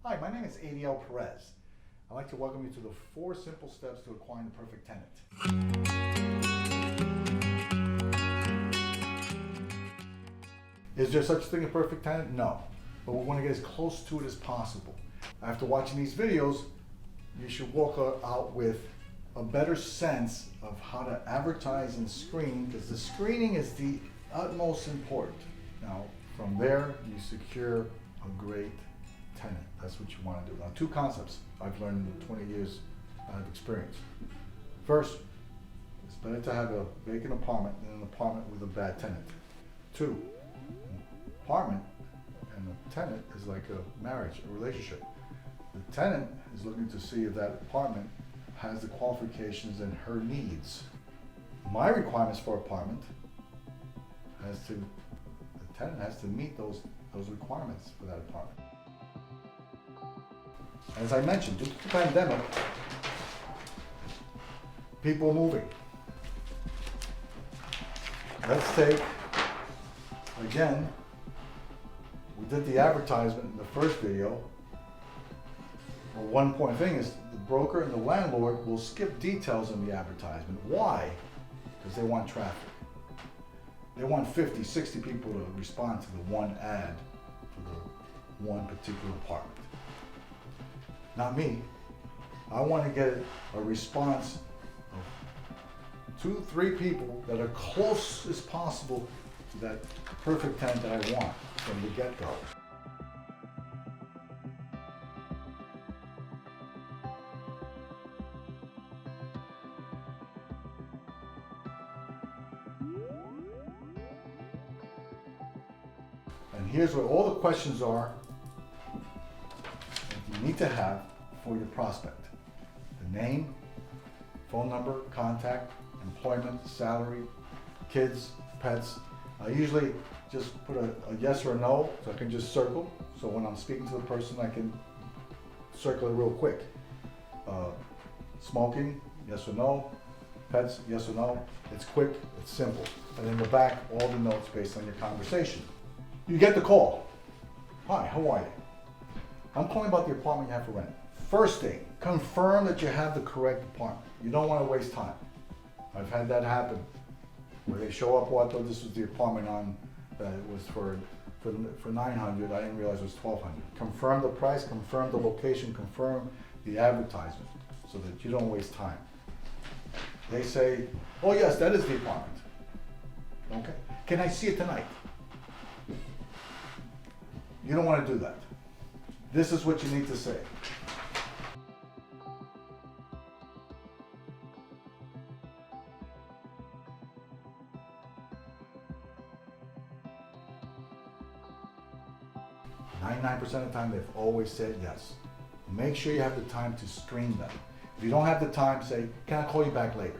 Hi, my name is Adiel Perez. I'd like to welcome you to the 4 simple steps to acquiring the perfect tenant. Is there such a thing as a perfect tenant? No, but we want to get as close to it as possible. After watching these videos, you should walk out with a better sense of how to advertise and screen, because the screening is the utmost important. Now, from there, you secure a great tenant. That's what you want to do. Now, 2 concepts I've learned in the 20 years of experience. First, it's better to have a vacant apartment than an apartment with a bad tenant. 2, an apartment and a tenant is like a marriage, a relationship. The tenant is looking to see if that apartment has the qualifications and her needs. My requirements for apartment the tenant has to meet those requirements for that apartment. As I mentioned, due to the pandemic, people are moving. Let's take, again, we did the advertisement in the first video. Well, one point thing is the broker and the landlord will skip details in the advertisement. Why? Because they want traffic. They want 50, 60 people to respond to the one ad for the one particular apartment. Not me. I want to get a response of 2, 3 people that are close as possible to that perfect tenant that I want from the get-go. And here's where all the questions are that you need to have for your prospect. The name, phone number, contact, employment, salary, kids, pets. I usually just put a yes or a no, so I can just circle. So when I'm speaking to the person, I can circle it real quick. Smoking, yes or no. Pets, yes or no. It's quick, it's simple. And in the back, all the notes based on your conversation. You get the call. Hi, how are you? I'm calling about the apartment you have for rent. First thing, confirm that you have the correct apartment. You don't want to waste time. I've had that happen, where they show up, well, I thought this was the apartment it was for 900, I didn't realize it was 1,200. Confirm the price, confirm the location, confirm the advertisement, so that you don't waste time. They say, oh yes, that is the apartment. Okay, can I see it tonight? You don't want to do that. This is what you need to say. "99% of the time, they've always said yes. Make sure you have the time to screen them. If you don't have the time, say, can I call you back later?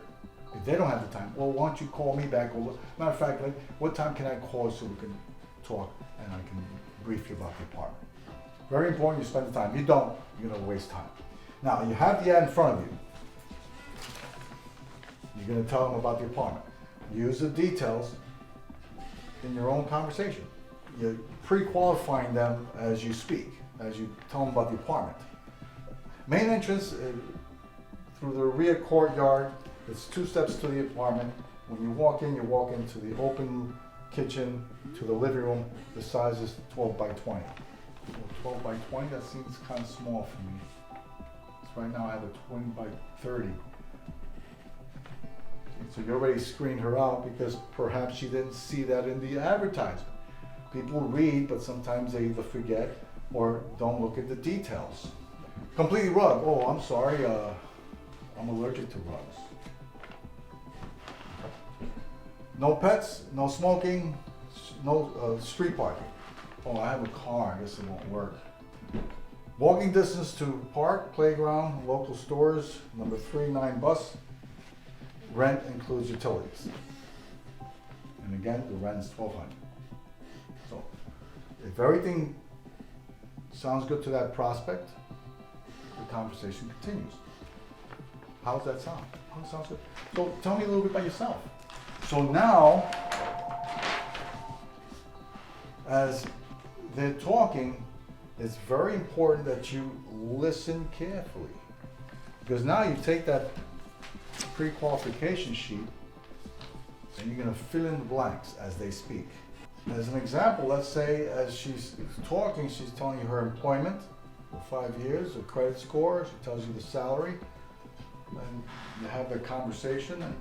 If they don't have the time, well, why don't you call me back? Or, matter of fact, like, what time can I call so we can talk and I can brief you about the apartment? Very important you spend the time. You don't, you're gonna waste time. Now, you have the ad in front of you. You're gonna tell them about the apartment. Use the details in your own conversation. You're pre-qualifying them as you speak, as you tell them about the apartment. Main entrance through the rear courtyard. It's 2 steps to the apartment. When you walk into the open kitchen, to the living room. The size is 12 by 20. Well, 12 by 20, that seems kind of small for me. So right now I have a 20 by 30. So you already screened her out because perhaps she didn't see that in the advertisement. People read, but sometimes they either forget or don't look at the details. Completely rug. Oh, I'm sorry. I'm allergic to rugs. No pets, no smoking, no street parking. Oh, I have a car. I guess it won't work. Walking distance to park, playground, local stores. Number 3, 9 bus. Rent includes utilities. And again, the rent is $1,200. So, if everything sounds good to that prospect, the conversation continues. How does that sound? Oh, it sounds good. So, tell me a little bit about yourself. So now, as they're talking, it's very important that you listen carefully. Because now you take that pre-qualification sheet and you're gonna fill in the blanks as they speak. As an example, let's say as she's talking, she's telling you her employment for 5 years, her credit score, she tells you the salary, and you have the conversation, and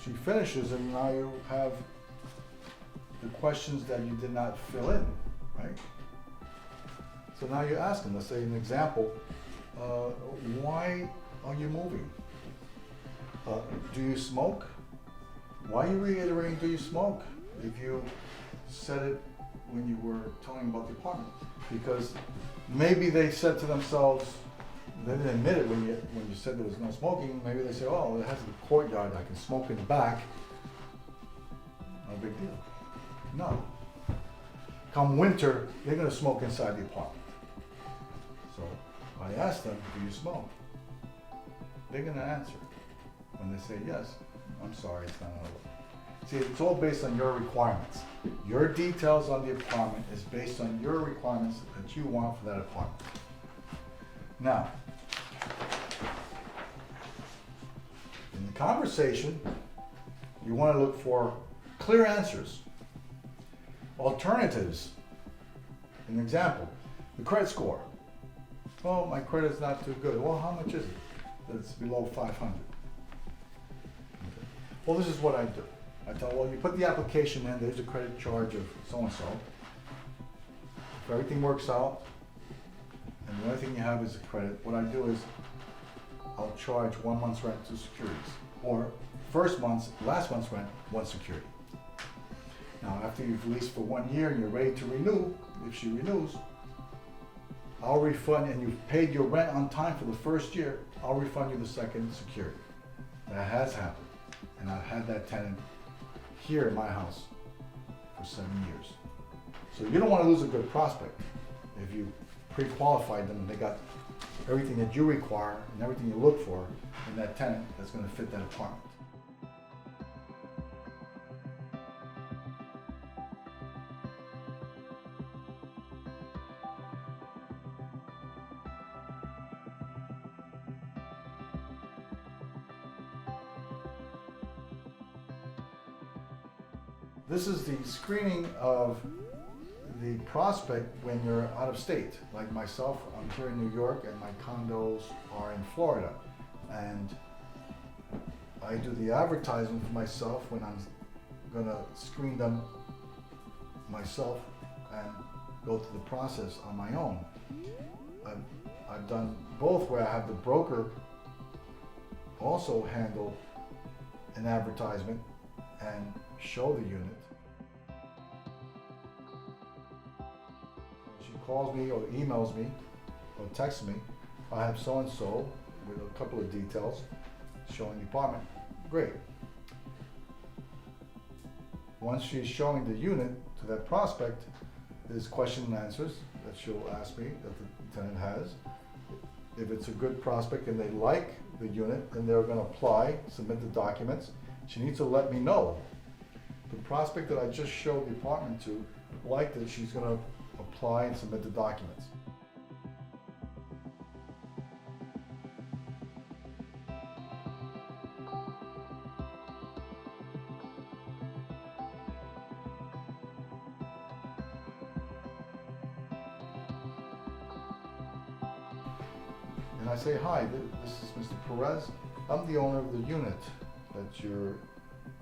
she finishes, and now you have the questions that you did not fill in, right? So now you ask them, let's say an example, why are you moving? Do you smoke? Why are you reiterating, do you smoke? If you said it when you were telling about the apartment. Because maybe they said to themselves, they didn't admit it when you said there was no smoking, maybe they say, oh, it has a courtyard, I can smoke in the back. No big deal. No. Come winter, they're gonna smoke inside the apartment. So I asked them, do you smoke? They're gonna answer. When they say yes, I'm sorry, it's not allowed. See, it's all based on your requirements. Your details on the apartment is based on your requirements that you want for that apartment. Now, in the conversation, you want to look for clear answers, alternatives. An example, the credit score. Oh, my credit is not too good. Well, how much is it? It's below 500. Okay. Well, this is what I do. I tell, well, you put the application in, there's a credit charge of so-and-so. If everything works out, and the only thing you have is a credit, what I do is, I'll charge 1 month's rent to securities. Or last month's rent, one security. Now, after you've leased for 1 year and you're ready to renew, if she renews, I'll refund, and you've paid your rent on time for the first year, I'll refund you the second security. That has happened. And I've had that tenant here in my house for 7 years. So you don't want to lose a good prospect. If you pre-qualified them and they got everything that you require and everything you look for in that tenant that's going to fit that apartment. This is the screening of the prospect when you're out of state. Like myself, I'm here in New York and my condos are in Florida. And I do the advertisement for myself when I'm gonna screen them myself and go through the process on my own. I've done both where I have the broker also handle an advertisement and show the unit. She calls me or emails me or texts me, I have so-and-so with a couple of details showing the apartment. Great. Once she's showing the unit to that prospect, there's question and answers that she'll ask me that the tenant has. If it's a good prospect and they like the unit, then they're going to apply, submit the documents. She needs to let me know. The prospect that I just showed the apartment to liked it, she's going to apply and submit the documents. And I say, hi, this is Mr. Perez. I'm the owner of the unit that you're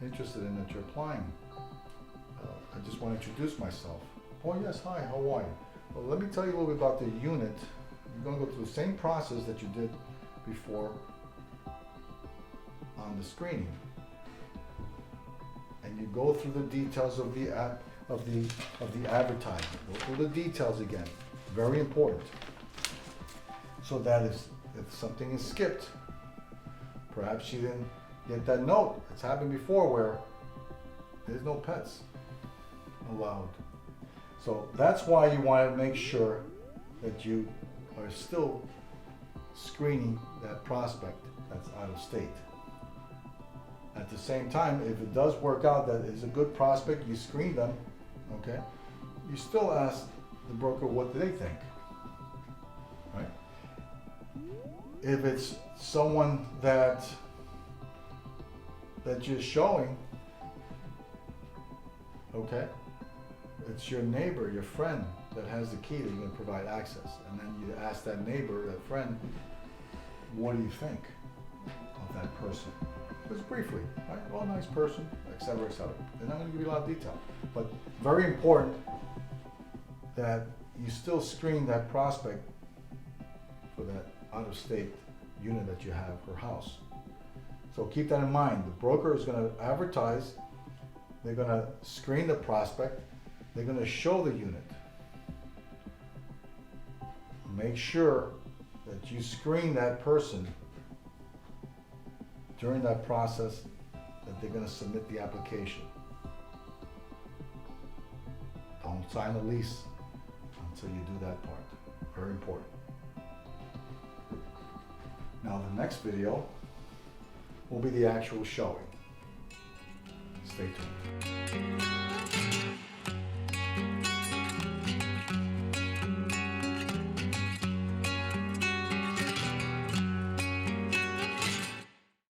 interested in, that you're applying. I just want to introduce myself. Oh yes, hi, how are you? Well, let me tell you a little bit about the unit. You're going to go through the same process that you did before on the screening. And you go through the details of the advertisement. Go through the details again. Very important. So that if something is skipped, perhaps you didn't get that note. It's happened before where there's no pets allowed. So that's why you want to make sure that you are still screening that prospect that's out of state. At the same time, if it does work out that it's a good prospect, you screen them, okay? You still ask the broker what they think, right? If it's someone that you're showing, okay, it's your neighbor, your friend that has the key that you're gonna provide access. And then you ask that neighbor, that friend, what do you think of that person? Just briefly, right? Well, nice person, et cetera, et cetera. They're not gonna give you a lot of detail. But very important that you still screen that prospect for that out-of-state unit that you have or house. So keep that in mind. The broker is gonna advertise, they're gonna screen the prospect, they're gonna show the unit. Make sure that you screen that person during that process that they're gonna submit the application. Don't sign a lease until you do that part. Very important. Now the next video will be the actual showing. Stay tuned.